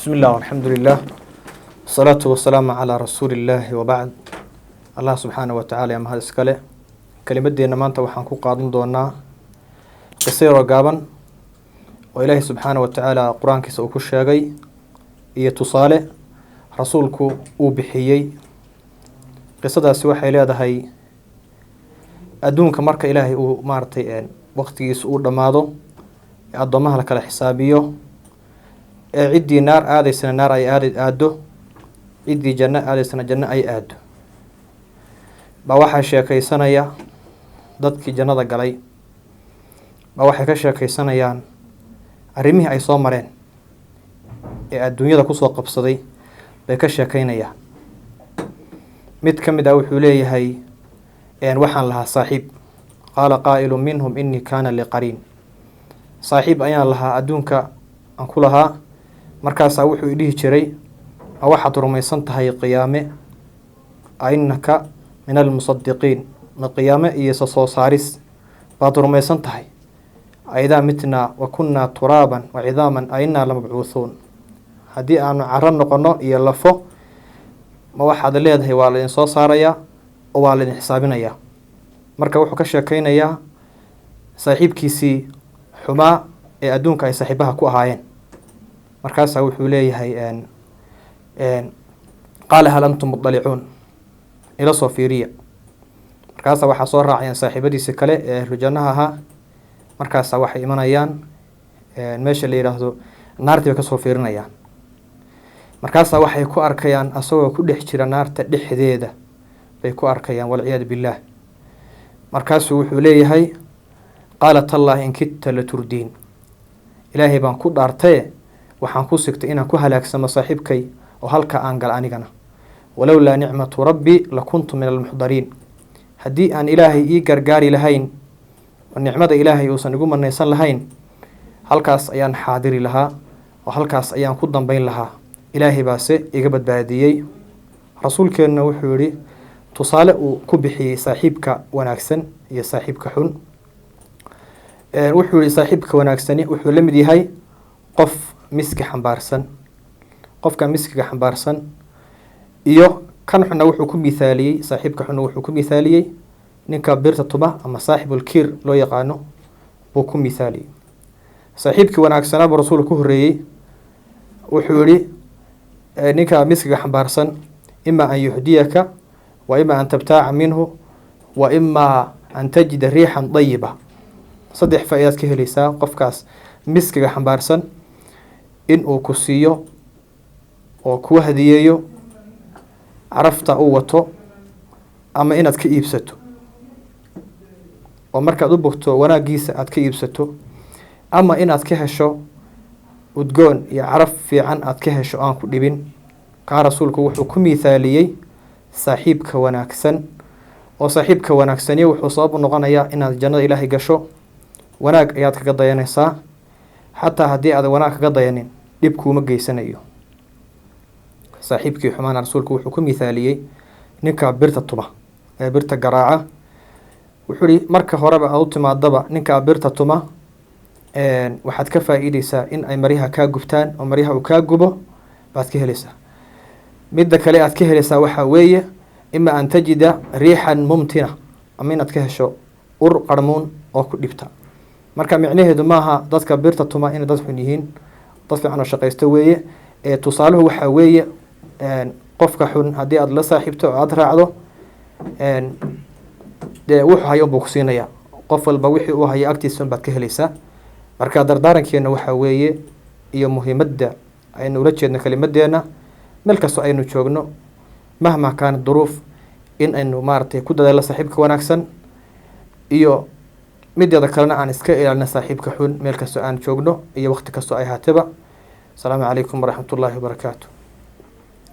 بسم الله والحمد لله والصلاة والسلام على رسول الله وبعد. الله سبحانه وتعالى يا مهد اسكاله كلمة دينا مانتا وحان كو قادن دونا قصير وقابا وإلهي سبحانه وتعالى قرآن كيسا وكو الشاقي إيا تصالي رسولكو وبحيي قصة سواحة إلى هاي أدونك مركا إلهي ومارتي وقت يسؤول دماغو أدومها لك الحسابيو عدي نار آدي سنة نار أي آدو عدي جنة آدي سنة جنة أي آدو بواحا شاكي سنة dadkii jannada galay ba waxay ka sheekaysanayaan arrimihii ay soo mareen ee adduunyada ku soo qabsaday bay ka sheekaynayaan. mid ka mid ah wuxuu leeyahay waxaan lahaa saaxiib qaala qaa'ilun minhum inni kaana liqariin saaxiib ayaan lahaa adduunka aan ku lahaa markaasaa wuxuu idhihi jiray ma waxaad rumaysan tahay qiyaame ainaka min almusaddiqiin ma qiyaame iyo soo saaris baad rumaysan tahay aidaa mitnaa wa kunnaa turaaban wa cidaaman ainaa lamabcuuthuun haddii aanu caro noqono iyo lafo ma waxaad leedahay waa laydin soo saarayaa oo waa laydin xisaabinayaa. marka wuxuu ka sheekaynayaa saaxiibkiisii xumaa ee adduunka ay saaxiibaha ku ahaayeen. markaasaa wuxuu leeyahay qaala hal antum mudalicuun ila soo fiiriya. markaasa waxaa soo raacayaan saaxiibadiisi kale ee rujanaha ahaa. markaasa waxay imanayaan meesha la yidhaahdo naartii bay kasoo fiirinayaan. markaasa waxay ku arkayaan asagoo ku dhex jira naarta dhexdeeda bay ku arkayaan walciyaadu billaah. markaasuu wuxuu leeyahay qaala tallaahi in kidta la turdiin ilaahay baan ku dhaartaye waxaan ku sigtay inaan ku halaagsamo saaxiibkay oo halka aan gal anigana walowlaa nicmatu rabbi lakuntu min almuxdariin haddii aan ilaahay ii gargaari lahayn oo nicmada ilaahay uusan igu manaysan lahayn halkaas ayaan xaadiri lahaa oo halkaas ayaan ku dambayn lahaa. ilaahay baase iga badbaadiyey. rasuulkeenna wuxuu yihi tusaale uu ku bixiyey saaxiibka wanaagsan iyo saaxiibka xun. wuxuu yihi saaxiibka wanaagsani wuxuu la mid yahay qof miski xambaarsan. qofka miskiga xambaarsan iyo kan xunna wuxuu ku mithaaliyey saaxiibka xunna wuxuu ku mithaaliyey ninka birta tuma ama saaxibulkiir loo yaqaano buu ku mithaaliyey. saaxiibkii wanaagsanaa buu rasuulku ku horreeyey wuxuu yihi ninka miskiga xambaarsan ima an yuhdiyaka wa ima an tabtaaca minhu wa ima an tajida riixan dayiba. 3 faa'iidaad ka helaysaa qofkaas miskiga xambaarsan in uu ku siiyo oo ku hadiyeeyo carafta uu wato ama inaad ka iibsato oo markaad u bogto wanaagiisa aad ka iibsato ama inaad ka hesho udgoon iyo caraf fiican aad ka hesho aan ku dhibin. kaa rasuulku wuxuu ku mithaaliyey saaxiibka wanaagsan oo saaxiibka wanaagsani wuxuu sabab u noqonayaa inaad jannada ilaahay gasho. wanaag ayaad kaga dayanaysaa xataa haddii aad wanaag kaga dayanin dhib kuuma geysanayo. saaxiibkii xumaana rasuulku wuxuu ku mithaaliyey ninka birta tuma ee birta garaaca. wuxuu yihi marka horeba aad u timaadaba ninka birta tuma waxaad ka faa'iideysaa in ay maryaha kaa gubtaan oo maryaha uu kaa gubo baad ka helaysaa. midda kale aad ka helaysaa waxaa weeye ima an tajida riixan mumtina ama inaad ka hesho ur qarmuun oo ku dhibta. marka micnaheedu maaha dadka birta tuma inay dad xun yihiin, dad fiican oo shaqaysto weeye. tusaaluhu waxaa weeye qofka xun haddii aad la saaxiibto oo aada raacdo dee wuxuu hayo unbuu ku siinayaa. qof walba wixii uu hayo agtiisa unbaad ka helaysaa. marka dardaarankeena waxaa weeye iyo muhiimadda aynu ula jeedno kelimadeena meel kastoo aynu joogno mahma kaana duruuf in aynu maaragtay ku dadaalo saaxiibka wanaagsan iyo mideeda kalena aan iska ilaalino saaxiibka xun meel kastoo aan joogno iyo waqti kastoo ay haataba. asalaamu calaykum waraxmatullaahi wabarakaatu.